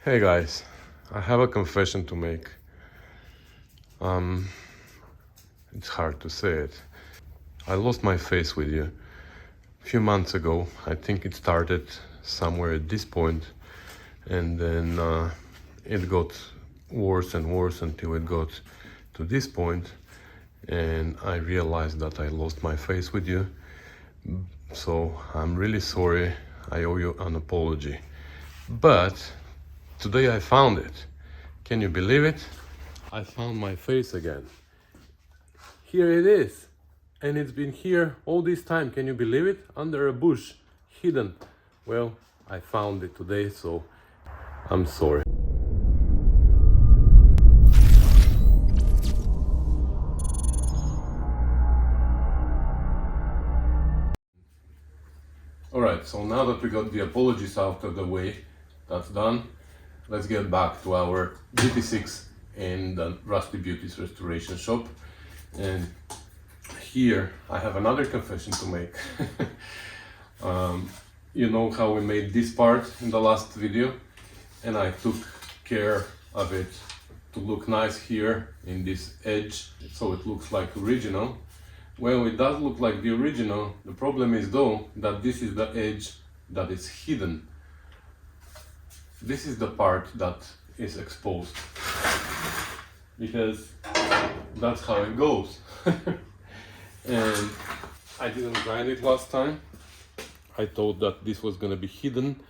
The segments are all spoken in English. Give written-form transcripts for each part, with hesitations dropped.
Hey guys, I have a confession to make. It's hard to say it. I lost my face with you a few months ago. I think it started somewhere at this point, and then it got worse and worse until it got to this point, and I realized that I lost my face with you. So I'm really sorry. I owe you an apology. But today I found it. Can you believe it? I found my face again. Here it is. And it's been here all this time. Can you believe it? Under a bush, hidden. Well, I found it today, so I'm sorry. Alright, so now that we got the apologies out of the way, that's done. Let's get back to our GT6 and the Rusty Beauties restoration shop. And here I have another confession to make. You know how we made this part in the last video, and I took care of it to look nice here in this edge, so it looks like original. Well, it does look like the original. The problem is though that this is the edge that is hidden. This is the part that is exposed, because that's how it goes. And I didn't grind it last time. I thought that this was gonna be hidden,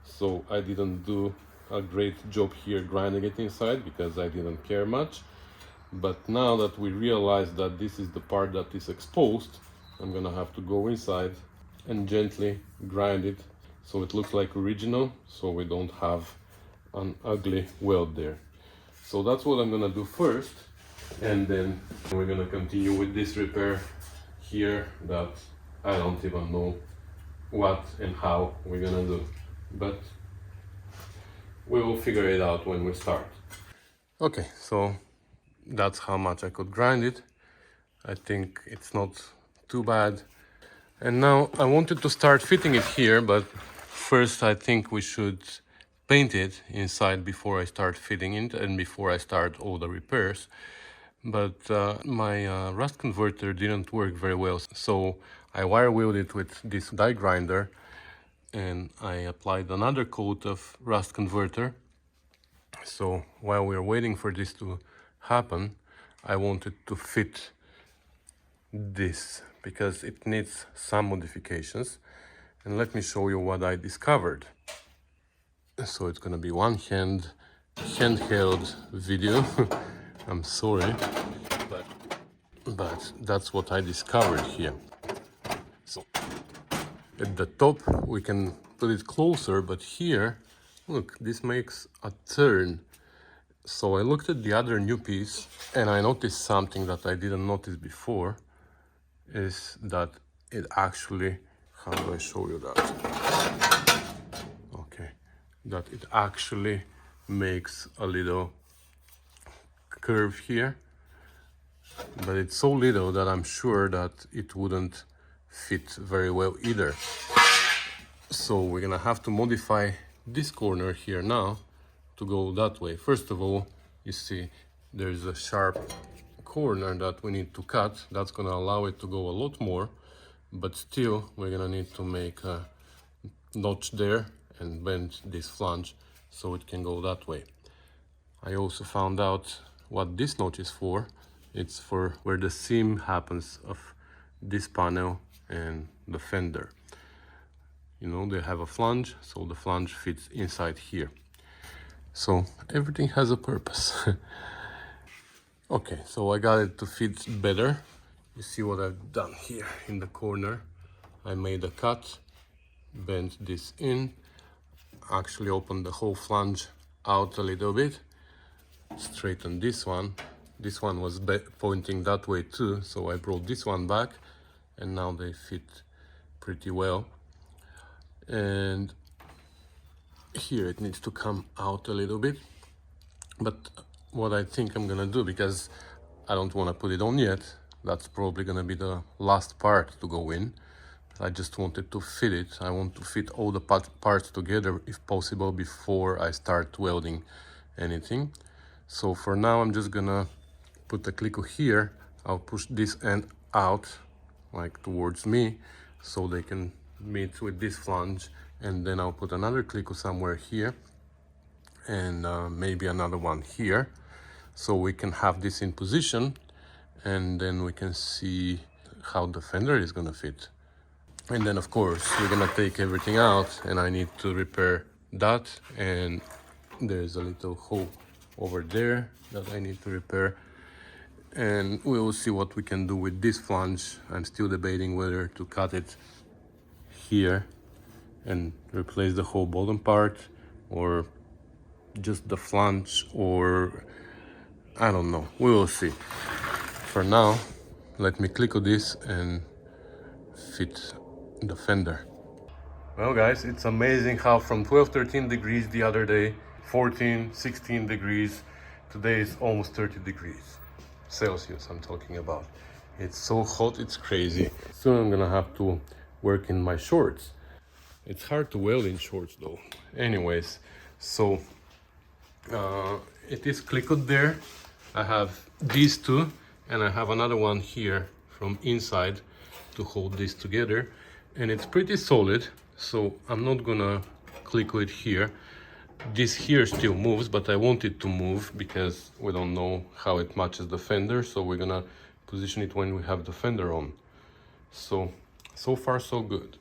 so I didn't do a great job here grinding it inside because I didn't care much. But now that we realize that this is the part that is exposed, I'm gonna have to go inside and gently grind it so it looks like original, so we don't have an ugly weld there. So that's what I'm gonna do first, and then we're gonna continue with this repair here that I don't even know what and how we're gonna do, but we will figure it out when we start. Okay, so that's how much I could grind it. I think it's not too bad. And now I wanted to start fitting it here, but first I think we should paint it inside before I start fitting it and before I start all the repairs. But my rust converter didn't work very well, so I wire wheeled it with this die grinder, and I applied another coat of rust converter. So while we're waiting for this to happen, I wanted to fit this because it needs some modifications. And let me show you what I discovered. So it's gonna be one handheld video. I'm sorry, but that's what I discovered here. So at the top we can put it closer, but here, look, this makes a turn. So I looked at the other new piece and I noticed something that I didn't notice before, is that it actually, how do I show you that? Okay, that it actually makes a little curve here, but it's so little that I'm sure that it wouldn't fit very well either. So we're gonna have to modify this corner here now to go that way. First of all, you see there's a sharp corner that we need to cut. That's gonna allow it to go a lot more, but still we're gonna need to make a notch there and bend this flange so it can go that way. I also found out what this notch is for. It's for where the seam happens of this panel and the fender. You know, they have a flange, so the flange fits inside here. So everything has a purpose. Okay, so I got it to fit better. You see what I've done here in the corner. I made a cut, bent this in, actually opened the whole flange out a little bit, straightened this one. This one was pointing that way too, so I brought this one back, and now they fit pretty well. And here it needs to come out a little bit, but what I think I'm gonna do, because I don't want to put it on yet, that's probably gonna be the last part to go in, I just wanted to fit it. I want to fit all the parts together if possible before I start welding anything. So for now I'm just gonna put the clico here. I'll push this end out like towards me so they can meet with this flange, and then I'll put another clico somewhere here and maybe another one here, so we can have this in position, and then we can see how the fender is gonna fit. And then of course we're gonna take everything out, and I need to repair that, and there's a little hole over there that I need to repair, and we will see what we can do with this flange. I'm still debating whether to cut it here and replace the whole bottom part, or just the flange, or I don't know, we will see. For now, let me click on this and fit the fender. Well guys, it's amazing how from 12-13 degrees the other day, 14-16 degrees, today is almost 30 degrees Celsius I'm talking about. It's so hot, it's crazy. Soon I'm gonna have to work in my shorts. It's hard to weld in shorts though. Anyways, so it is clicked there. I have these two, and I have another one here from inside to hold this together, and it's pretty solid, so I'm not gonna click it here. This here still moves, but I want it to move because we don't know how it matches the fender, so we're gonna position it when we have the fender on. So far so good.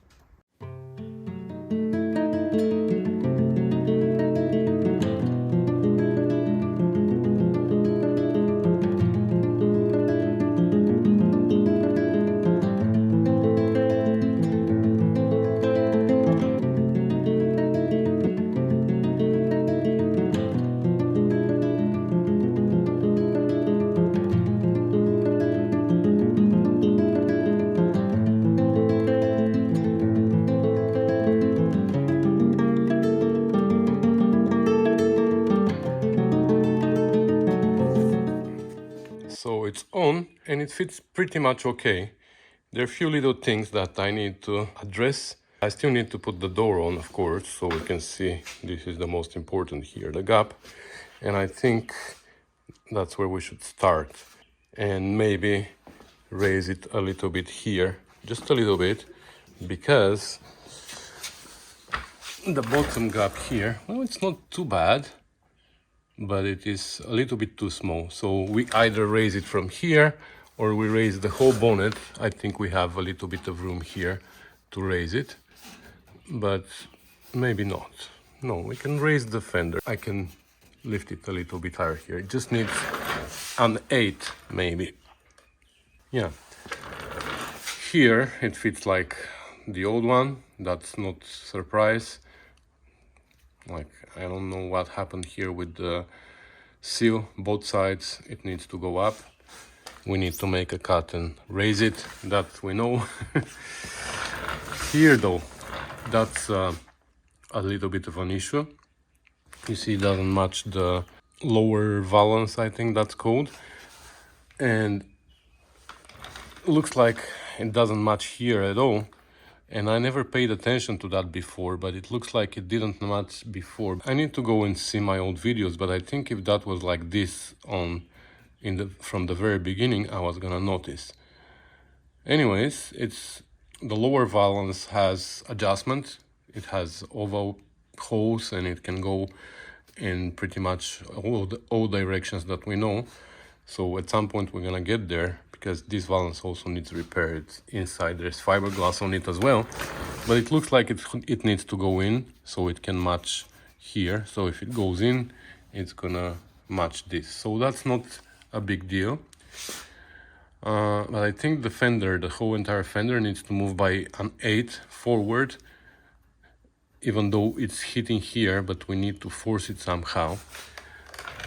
So it's on and it fits pretty much okay. There are a few little things that I need to address. I still need to put the door on, of course, so we can see this is the most important here, the gap. And I think that's where we should start. And maybe raise it a little bit here, just a little bit, because the bottom gap here, well, it's not too bad, but it is a little bit too small. So we either raise it from here or we raise the whole bonnet. I think we have a little bit of room here to raise it, but maybe not. No, we can raise the fender. I can lift it a little bit higher here. It just needs an 8 maybe. Yeah. Here it fits like the old one. That's not surprise. Like, I don't know what happened here with the seal, both sides. It needs to go up. We need to make a cut and raise it, that we know. Here though, that's a little bit of an issue. You see, it doesn't match the lower valance, I think that's called, and looks like it doesn't match here at all. And I never paid attention to that before, but it looks like it didn't match before. I need to go and see my old videos, but I think if that was like this from the very beginning, I was gonna notice. Anyways, it's the lower valance has adjustment. It has oval holes, and it can go in pretty much all directions that we know. So at some point we're gonna get there, because this valance also needs repaired inside. There's fiberglass on it as well, but it looks like it needs to go in so it can match here. So if it goes in, it's gonna match this. So that's not a big deal. But I think the fender, the whole entire fender, needs to move by an 8 forward, even though it's hitting here, but we need to force it somehow,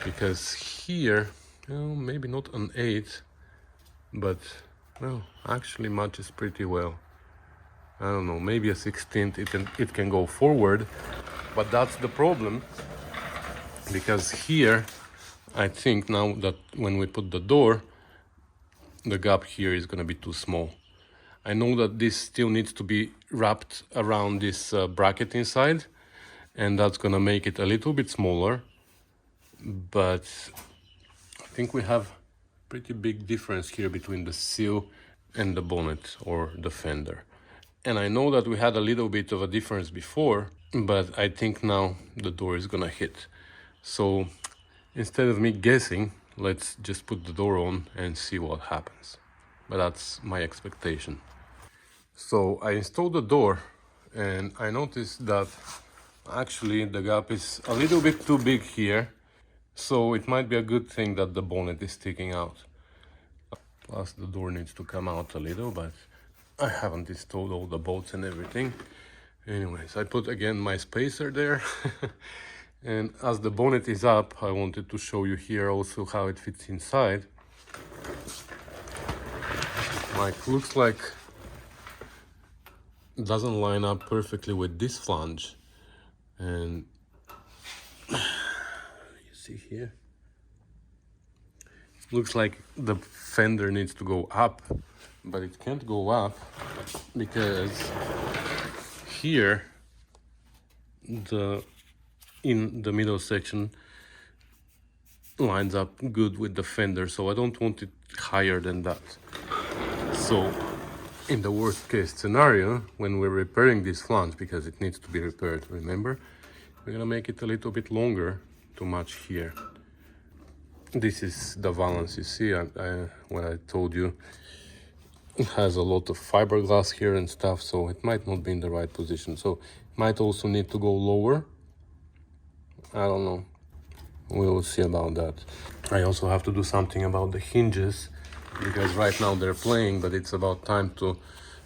because here, well, maybe not an 8, but well, actually matches pretty well. I don't know, maybe a 16th. It can go forward, but that's the problem, because here I think now that when we put the door, the gap here is going to be too small. I know that this still needs to be wrapped around this bracket inside, and that's gonna make it a little bit smaller, but I think we have pretty big difference here between the seal and the bonnet or the fender. And I know that we had a little bit of a difference before, but I think now the door is gonna hit. So instead of me guessing, let's just put the door on and see what happens. But that's my expectation. So I installed the door and I noticed that actually the gap is a little bit too big here. So it might be a good thing that the bonnet is sticking out. Plus the door needs to come out a little, but I haven't installed all the bolts and everything. Anyways, I put again my spacer there. And as the bonnet is up, I wanted to show you here also how it fits inside. Like, looks like it doesn't line up perfectly with this flange. And you see here, looks like the fender needs to go up, but it can't go up because here in the middle section lines up good with the fender, so I don't want it higher than that. So in the worst case scenario, when we're repairing this flange, because it needs to be repaired, remember, we're gonna make it a little bit longer to match here. This is the valance, you see, when I told you it has a lot of fiberglass here and stuff, so it might not be in the right position. So it might also need to go lower. I don't know. We will see about that. I also have to do something about the hinges, because right now they're playing, but it's about time to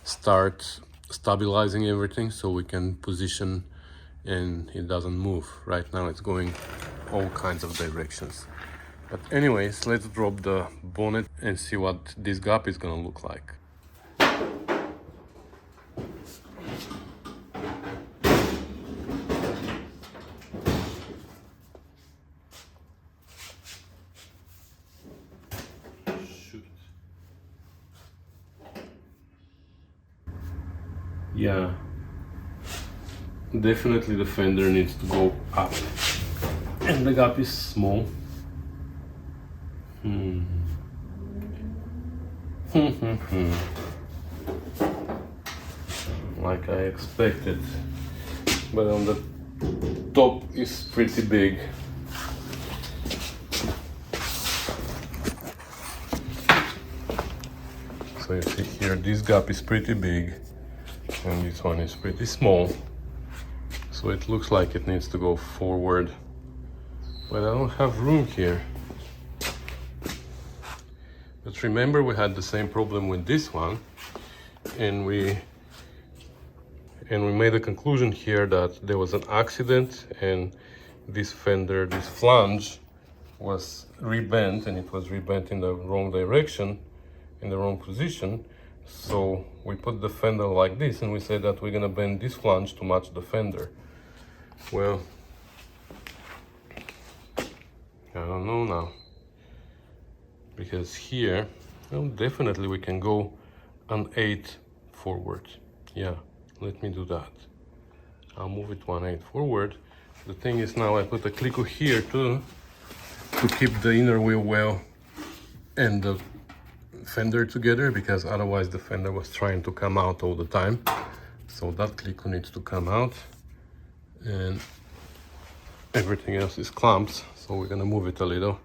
start stabilizing everything so we can position and it doesn't move. Right now it's going all kinds of directions. But anyways, let's drop the bonnet and see what this gap is gonna look like. Yeah, definitely the fender needs to go up, and the gap is small. Like I expected, but on the top is pretty big. So you see here, this gap is pretty big and this one is pretty small, so it looks like it needs to go forward, but I don't have room here. But remember, we had the same problem with this one, and we made a conclusion here that there was an accident and this fender, this flange was rebent, and it was rebent in the wrong direction, in the wrong position. So we put the fender like this, and we said that we're gonna bend this flange to match the fender. Well, I don't know now, because here, well, definitely we can go an 8 forward. Yeah, let me do that. I'll move it 1/8 forward. The thing is, now I put a clico here too, to keep the inner wheel well and the fender together, because otherwise the fender was trying to come out all the time. So that clico needs to come out, and everything else is clamps, so we're gonna move it a little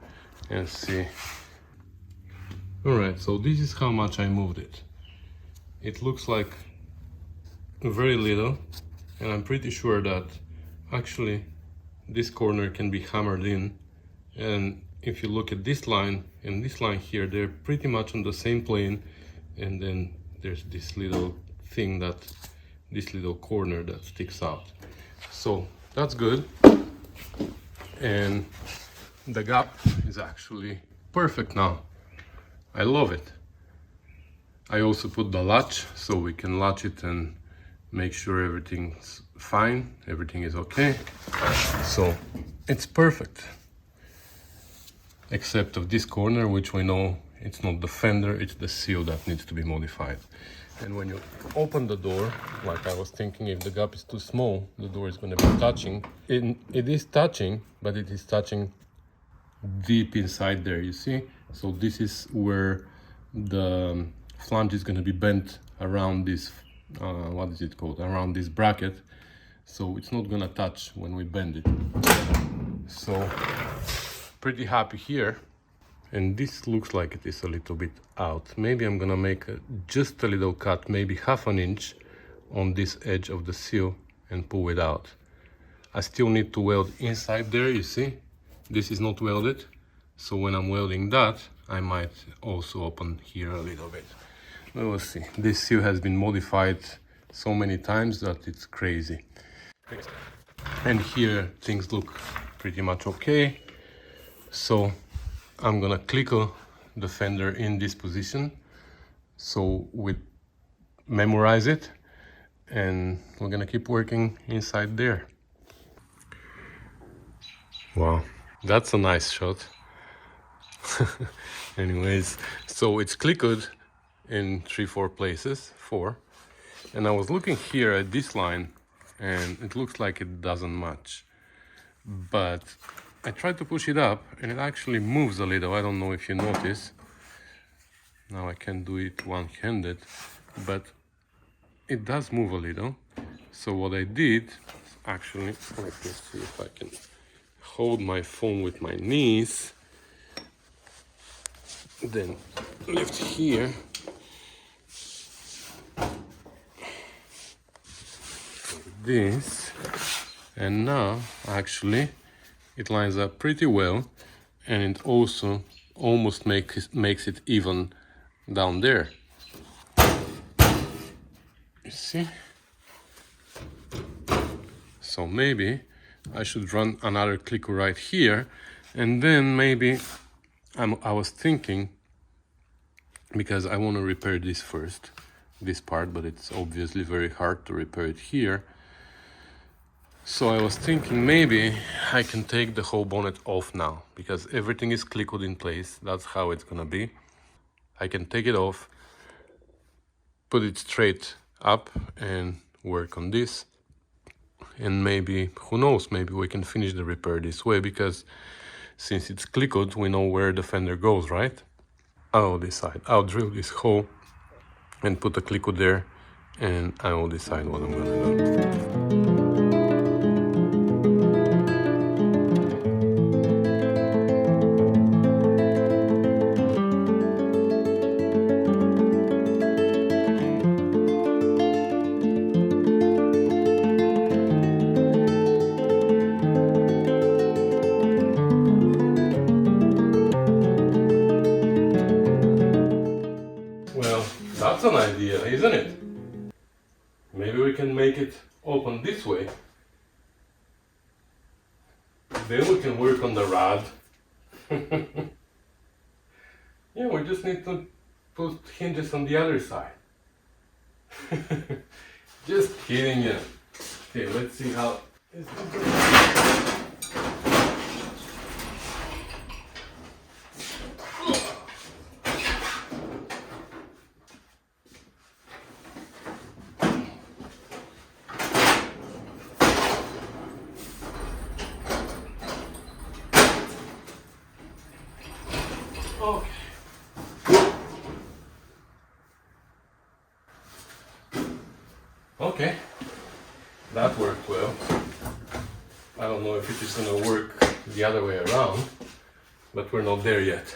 and see. All right, so this is how much I moved it. It looks like very little, and I'm pretty sure that actually this corner can be hammered in. And if you look at this line and this line here, they're pretty much on the same plane, and then there's this little thing, that this little corner that sticks out. So that's good, and the gap is actually perfect now. I love it. I also put the latch so we can latch it and make sure everything's fine, everything is okay. So it's perfect, except of this corner, which we know it's not the fender, it's the seal that needs to be modified. And when you open the door, like I was thinking, if the gap is too small, the door is going to be touching. It is touching, but it is touching deep inside there, you see? So this is where the flange is going to be bent around this, what is it called? Around this bracket. So it's not going to touch when we bend it. So pretty happy here. And this looks like it is a little bit out. Maybe I'm gonna make just a little cut, maybe 1/2 inch on this edge of the seal and pull it out. I still need to weld inside there, you see? This is not welded. So when I'm welding that, I might also open here a little bit. But we'll see. This seal has been modified so many times that it's crazy. And here things look pretty much okay. So I'm gonna clicker the fender in this position, so we memorize it, and we're gonna keep working inside there. Wow, that's a nice shot. Anyways, so it's clickered in 3-4 places, 4, and I was looking here at this line and it looks like it doesn't match, but I tried to push it up and it actually moves a little. I don't know if you notice. Now I can do it one-handed, but it does move a little. So what I did, actually, let me see if I can hold my phone with my knees, then lift here, like this, and now actually it lines up pretty well, and it also almost makes it even down there. You see? So maybe I should run another clicker right here, and then maybe I was thinking, because I want to repair this first, this part, but it's obviously very hard to repair it here. So I was thinking maybe I can take the whole bonnet off now, because everything is clickered in place. That's how it's gonna be. I can take it off, put it straight up and work on this. And maybe, who knows, maybe we can finish the repair this way, because since it's clickered, we know where the fender goes, right? I'll decide. I'll drill this hole and put a clicker there, and I will decide what I'm gonna do. Well, that's an idea, isn't it? Maybe we can make it open this way. Then we can work on the rod. Yeah, we just need to put hinges on the other side. Just kidding you. Okay, let's see how it's going. Okay. Okay, that worked well. I don't know if it is going to work the other way around, but we're not there yet.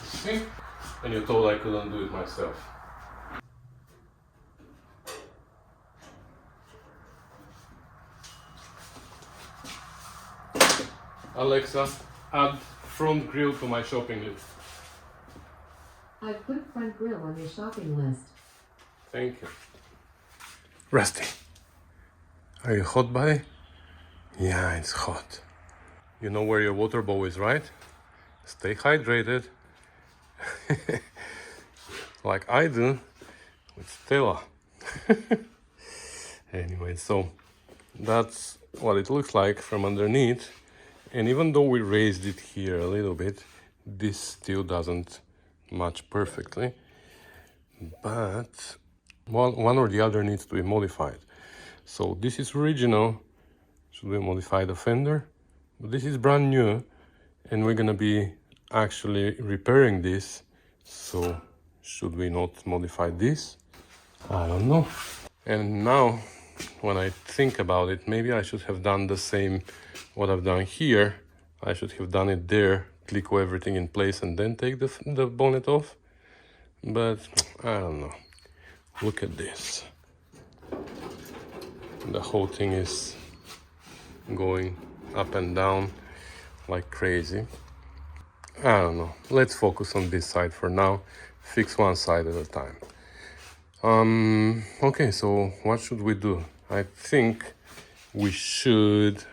See? And you told I couldn't do it myself. Alexa, add front grill to my shopping list. I've put front grill on your shopping list. Thank you. Rusty, are you hot, buddy? Yeah, it's hot. You know where your water bowl is, right? Stay hydrated. Like I do with Stella. Anyway, so that's what it looks like from underneath. And even though we raised it here a little bit, this still doesn't match perfectly. But one or the other needs to be modified. So this is original. Should we modify the fender? This is brand new, and we're gonna be actually repairing this. So should we not modify this? I don't know. And now, when I think about it, maybe I should have done the same what I've done here. I should have done it there, click everything in place and then take the bonnet off. But I don't know. Look at this. The whole thing is going up and down like crazy. I don't know. Let's focus on this side for now. Fix one side at a time. Okay, so what should we do? I think we should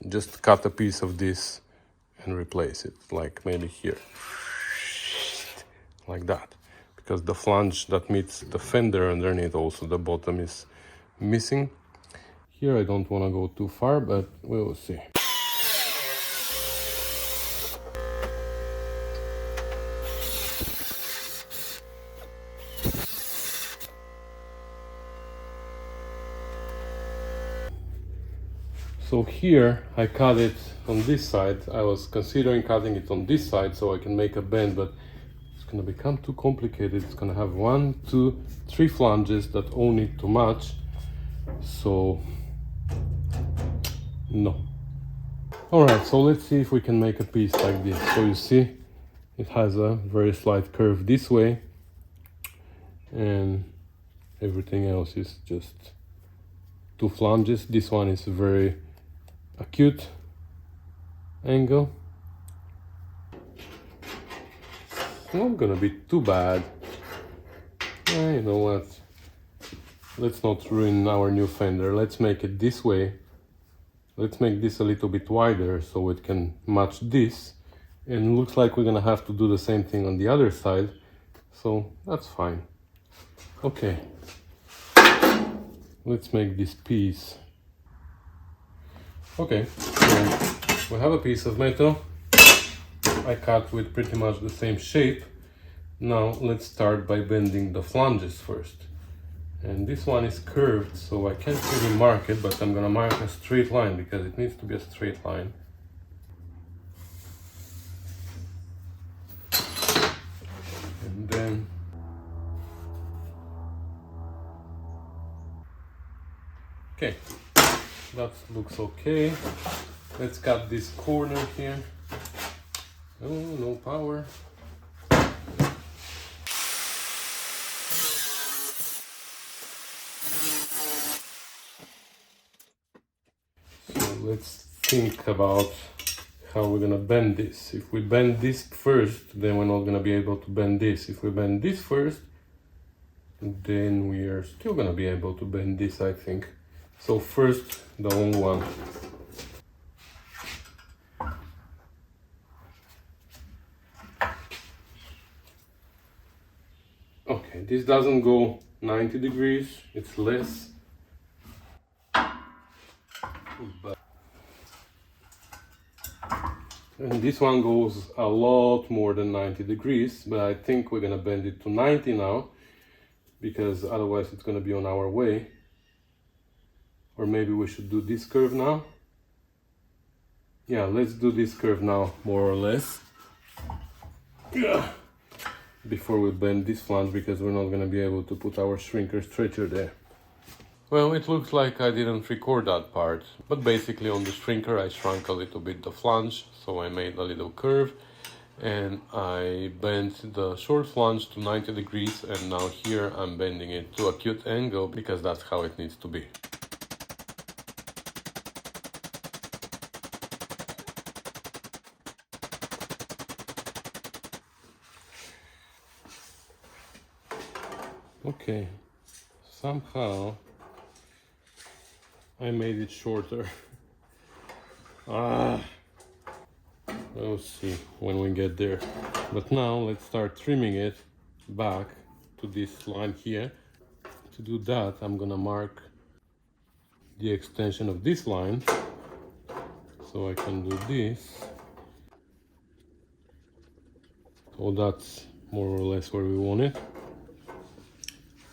just cut a piece of this and replace it, like maybe here, like that, because the flange that meets the fender underneath, also the bottom, is missing. Here I don't want to go too far, but we will see. So here I cut it on this side. I was considering cutting it on this side so I can make a bend, but it's gonna become too complicated. It's gonna have 1, 2, 3 flanges that all need to match. So no. All right, so let's see if we can make a piece like this. So you see, it has a very slight curve this way, and everything else is just 2 flanges. This one is very acute angle. It's not gonna be too bad. You know what? Let's not ruin our new fender. Let's make it this way. Let's make this a little bit wider so it can match this. And looks like we're gonna have to do the same thing on the other side. So that's fine. Okay. Let's make this piece. Okay, so we have a piece of metal. I cut with pretty much the same shape. Now let's start by bending the flanges first. And this one is curved, so I can't really mark it, but I'm gonna mark a straight line because it needs to be a straight line. And then okay, that looks okay. Let's cut this corner here. Oh, no power. So let's think about how we're gonna bend this. If we bend this first, then we're not gonna be able to bend this. If we bend this first, then we are still gonna be able to bend this, I think. So first, the long one. Okay, this doesn't go 90 degrees, it's less. But and this one goes a lot more than 90 degrees, but I think we're gonna bend it to 90 now, because otherwise it's gonna be on our way. Or maybe we should do this curve now. Yeah, let's do this curve now, more or less. Yeah. Before we bend this flange, because we're not gonna be able to put our shrinker stretcher there. Well, it looks like I didn't record that part, but basically on the shrinker I shrunk a little bit the flange, so I made a little curve and I bent the short flange to 90 degrees, and now here I'm bending it to acute angle because that's how it needs to be. Okay, somehow I made it shorter. We'll see when we get there. But now let's start trimming it back to this line here. To do that, I'm gonna mark the extension of this line, so I can do this. So that's more or less where we want it.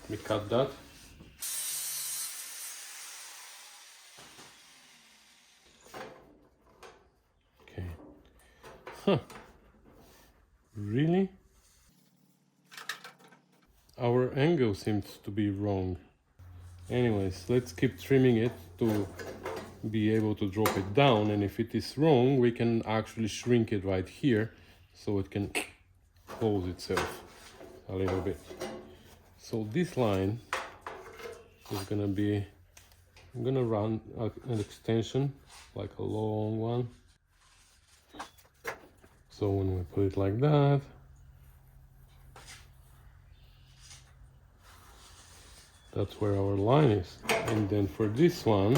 We cut that. Okay. Huh. Really? Our angle seems to be wrong. Anyways, let's keep trimming it to be able to drop it down, and if it is wrong, we can actually shrink it right here so it can close itself a little bit. So this line is gonna be, I'm gonna run an extension, like a long one. So when we put it like that, that's where our line is. And then for this one,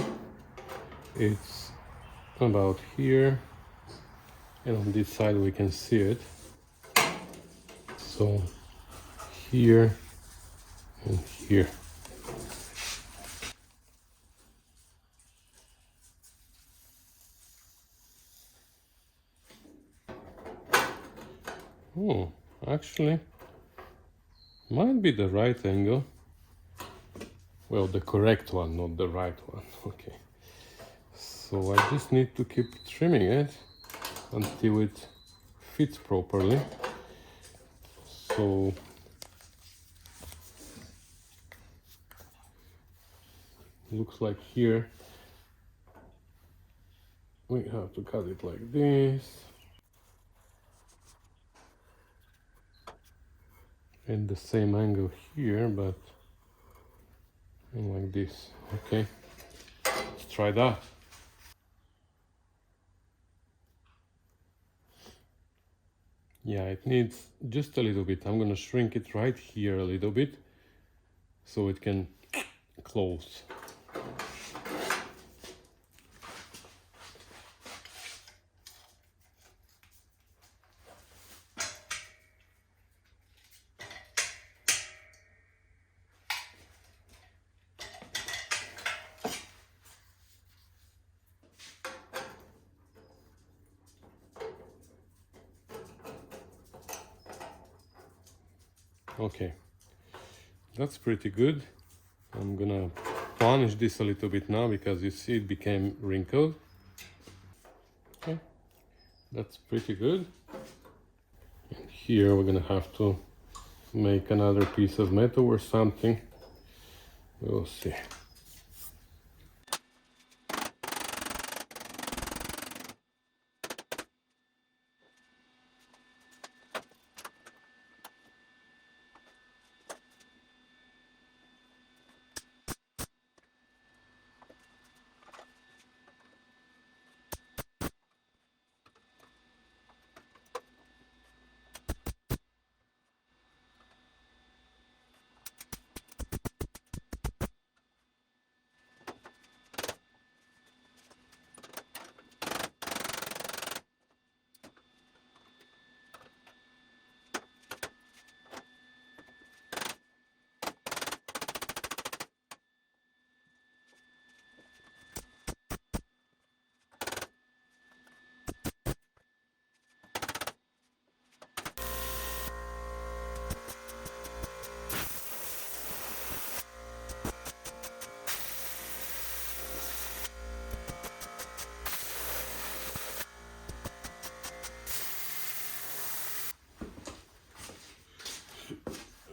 it's about here, and on this side we can see it. So here and here. Oh, actually, might be the right angle. Well, the correct one, not the right one. Okay. So I just need to keep trimming it until it fits properly. So looks like here we have to cut it like this, and the same angle here, but like this. Okay, let's try that. Yeah, it needs just a little bit. I'm gonna shrink it right here a little bit so it can close. Okay, that's pretty good. I'm gonna punish this a little bit now because you see it became wrinkled. Okay, that's pretty good. And here we're gonna have to make another piece of metal or something. We'll see.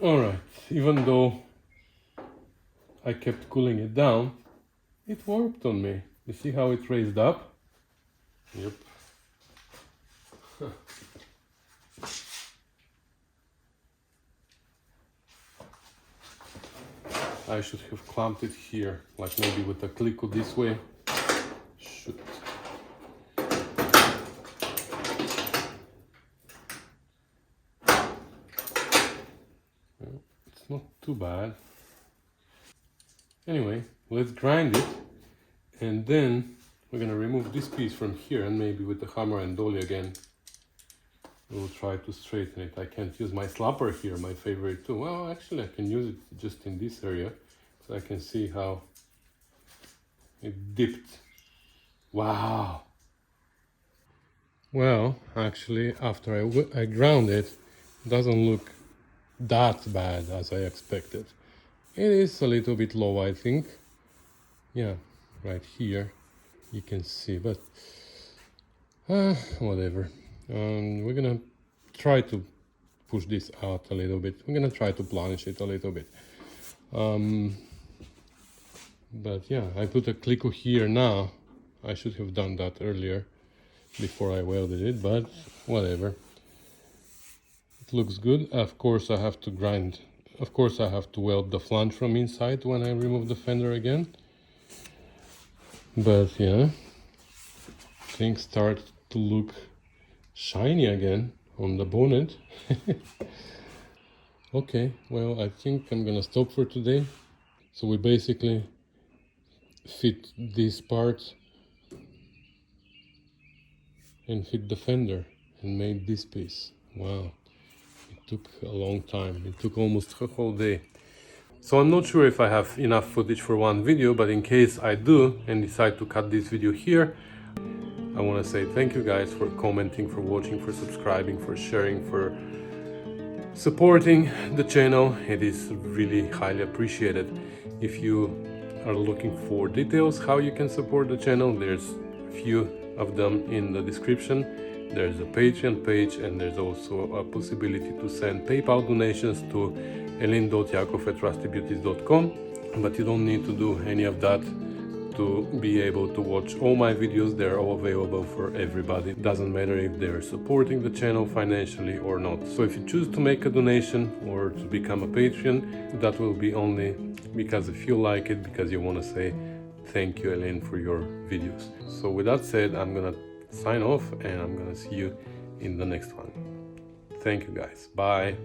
Alright, even though I kept cooling it down, it worked on me. You see how it raised up? Yep. I should have clamped it here, like maybe with a click this way. Shoot. Well, it's not too bad. Anyway, let's grind it, and then we're gonna remove this piece from here, and maybe with the hammer and dolly again we'll try to straighten it. I can't use my slapper here, my favorite tool. Well, actually I can use it just in this area, so I can see how it dipped. Wow. Well, actually, after I ground it, it doesn't look that bad as I expected. It is a little bit low, I think. Yeah, right here you can see, but whatever. We're gonna try to push this out a little bit. We're gonna try to planish it a little bit. But yeah, I put a clico here now. I should have done that earlier before I welded it, but whatever. It looks good. Of course I have to grind. Of course I have to weld the flange from inside when I remove the fender again. But yeah, things start to look shiny again on the bonnet. Okay, well, I think I'm gonna stop for today. So we basically fit this part and fit the fender and made this piece. Wow, it took a long time. It took almost a whole day. So I'm not sure if I have enough footage for one video, but in case I do and decide to cut this video here, I want to say thank you guys for commenting, for watching, for subscribing, for sharing, for supporting the channel. It is really highly appreciated. If you are looking for details how you can support the channel, there's a few of them in the description. There's a Patreon page, and there's also a possibility to send PayPal donations to elin.yakov@rustybeauties.com. But you don't need to do any of that to be able to watch all my videos. They're all available for everybody. It doesn't matter if they're supporting the channel financially or not. So if you choose to make a donation or to become a Patreon, that will be only because if you like it, because you want to say thank you, Elin, for your videos. So with that said, I'm gonna sign off and I'm gonna see you in the next one. Thank you guys. Bye.